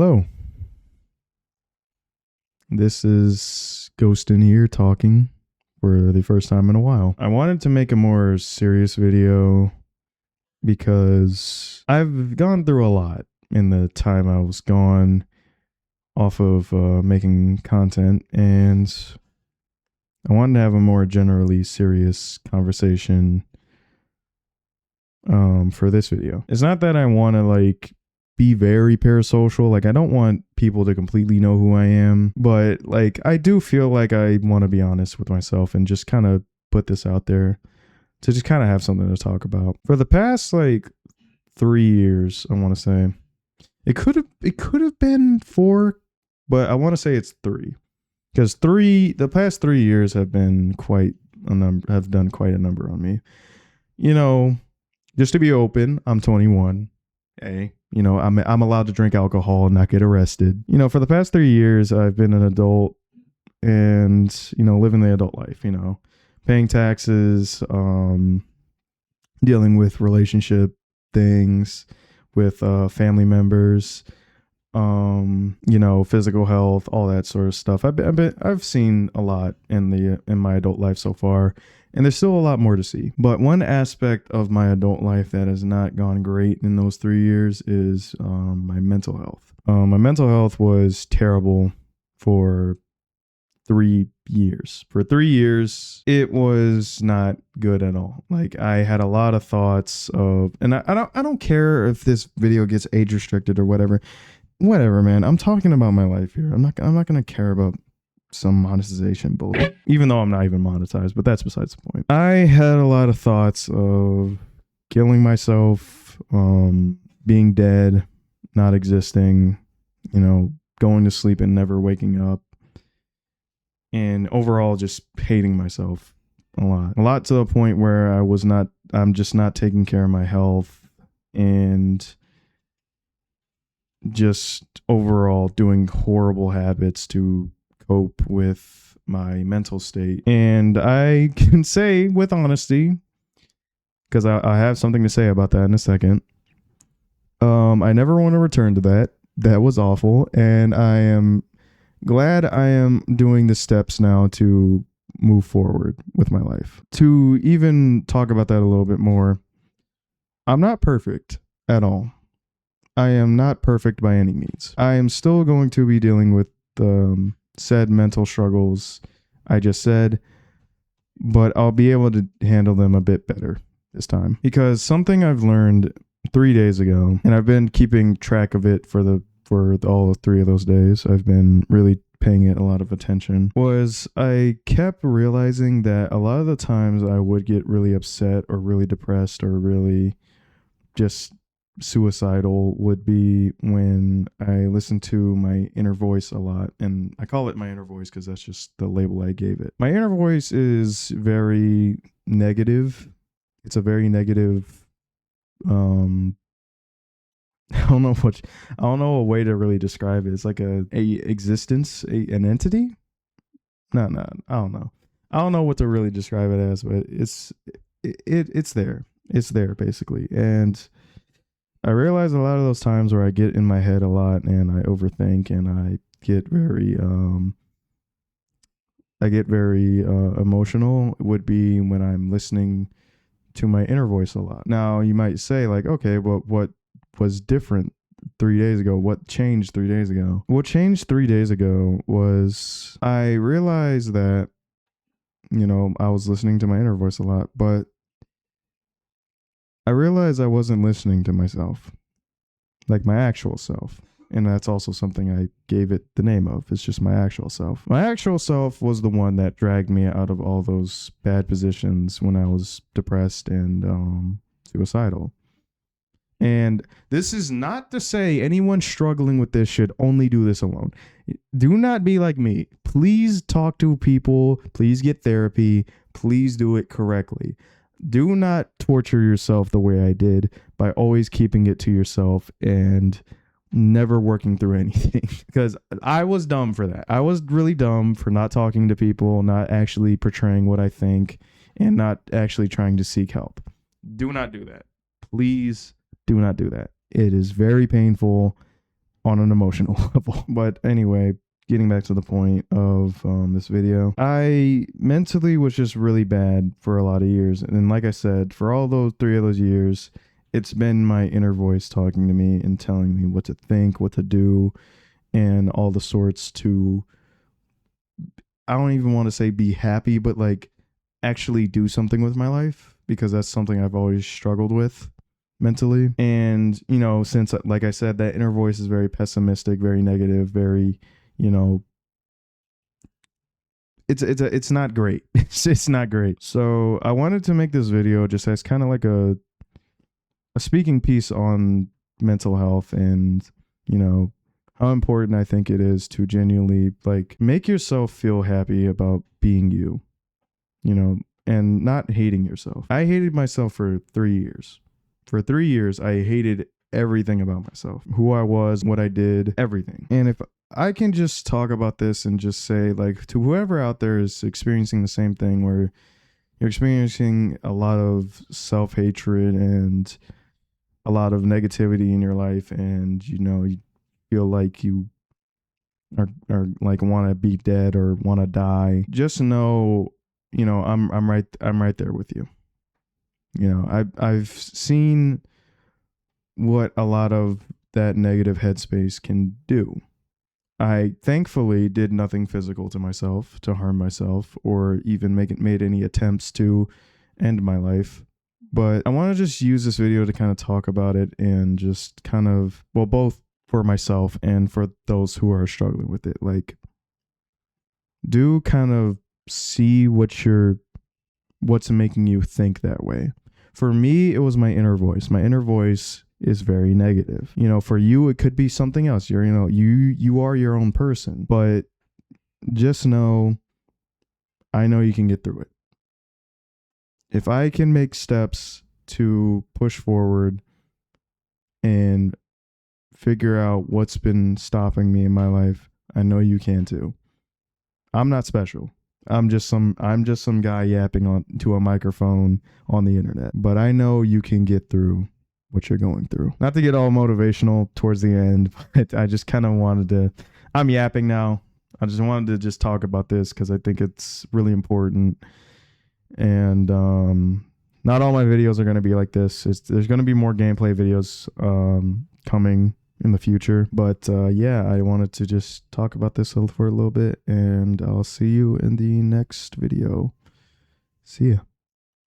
Hello. This is Ghost in here talking for the first time in a while. I wanted to make a more serious video because I've gone through a lot in the time I was gone off of making content, and I wanted to have a more generally serious conversation for this video. It's not that I want to be very parasocial. I don't want people to completely know who I am, but I do feel like I want to be honest with myself and just kind of put this out there to just kind of have something to talk about. For the past 3 years, I want to say it could have been 4, but I want to say it's 3, because the past 3 years have been have done quite a number on me. Just to be open, I'm 21. Hey, I'm allowed to drink alcohol and not get arrested. For the past 3 years, I've been an adult and, living the adult life, paying taxes, dealing with relationship things with family members, physical health, all that sort of stuff. I've seen a lot in my adult life so far. And there's still a lot more to see. But one aspect of my adult life that has not gone great in those 3 years is my mental health. My mental health was terrible for 3 years. For 3 years, it was not good at all. I had a lot of thoughts of, and I don't care if this video gets age restricted or whatever. Whatever, man. I'm talking about my life here. I'm not going to care about some monetization bullshit, even though I'm not even monetized, but that's besides the point. I had a lot of thoughts of killing myself, being dead, not existing, going to sleep and never waking up, and overall just hating myself a lot to the point where I'm just not taking care of my health and just overall doing horrible habits to cope with my mental state. And I can say with honesty, because I have something to say about that in a second, I never want to return to that. That was awful, and I am glad I am doing the steps now to move forward with my life. To even talk about that a little bit more, I'm not perfect at all. I am not perfect by any means. I am still going to be dealing with said mental struggles I just said, but I'll be able to handle them a bit better this time. Because something I've learned 3 days ago, and I've been keeping track of it for all 3 of those days, I've been really paying it a lot of attention, was I kept realizing that a lot of the times I would get really upset or really depressed or really just suicidal would be when I listen to my inner voice a lot. And I call it my inner voice because that's just the label I gave it. My inner voice is very negative. It's a very negative, I don't know a way to really describe it. It's like a existence, an entity. No, I don't know. I don't know what to really describe it as, but it's there. It's there basically. And I realize a lot of those times where I get in my head a lot and I overthink and I get very emotional would be when I'm listening to my inner voice a lot. Now you might say okay, but what was different 3 days ago? What changed 3 days ago? What changed 3 days ago was I realized that, I was listening to my inner voice a lot, but I realized I wasn't listening to myself, my actual self. And that's also something I gave it the name of. It's just my actual self. My actual self was the one that dragged me out of all those bad positions when I was depressed and suicidal. And this is not to say anyone struggling with this should only do this alone. Do not be like me. Please talk to people. Please get therapy. Please do it correctly. Do not torture yourself the way I did by always keeping it to yourself and never working through anything. Because I was dumb for that. I was really dumb for not talking to people, not actually portraying what I think, and not actually trying to seek help. Do not do that. Please do not do that. It is very painful. on an emotional level. But anyway, getting back to the point of this video, I mentally was just really bad for a lot of years. And like I said, for all those 3 of those years, it's been my inner voice talking to me and telling me what to think, what to do, and all the sorts to, I don't even want to say be happy, but like actually do something with my life, because that's something I've always struggled with mentally. And, you know, since, like I said, that inner voice is very pessimistic, very negative, very, you know, it's not great. It's not great. So I wanted to make this video just as kind of like a speaking piece on mental health and, you know, how important I think it is to genuinely like make yourself feel happy about being you, you know, and not hating yourself. I hated myself for 3 years. For 3 years, I hated everything about myself, who I was, what I did, everything. And if I can just talk about this and just say, like, to whoever out there is experiencing the same thing, where you're experiencing a lot of self-hatred and a lot of negativity in your life, and, you know, you feel like you are like want to be dead or want to die, just know, you know, I'm right there with you. You know, I've seen what a lot of that negative headspace can do. I thankfully did nothing physical to myself to harm myself or even made any attempts to end my life. But I want to just use this video to kind of talk about it and just kind of, well, both for myself and for those who are struggling with it. Like, do kind of see what's making you think that way. For me, it was my inner voice. My inner voice is very negative. You know, for you, it could be something else. You're, you know, you are your own person, but just know, I know you can get through it. If I can make steps to push forward and figure out what's been stopping me in my life, I know you can too. I'm not special. I'm just some guy yapping on to a microphone on the internet, but I know you can get through what you're going through. Not to get all motivational towards the end, but I just kind of wanted to, I'm yapping now. I just wanted to just talk about this because I think it's really important. And not all my videos are going to be like this. There's going to be more gameplay videos coming in the future. But yeah, I wanted to just talk about this for a little bit, and I'll see you in the next video. See ya.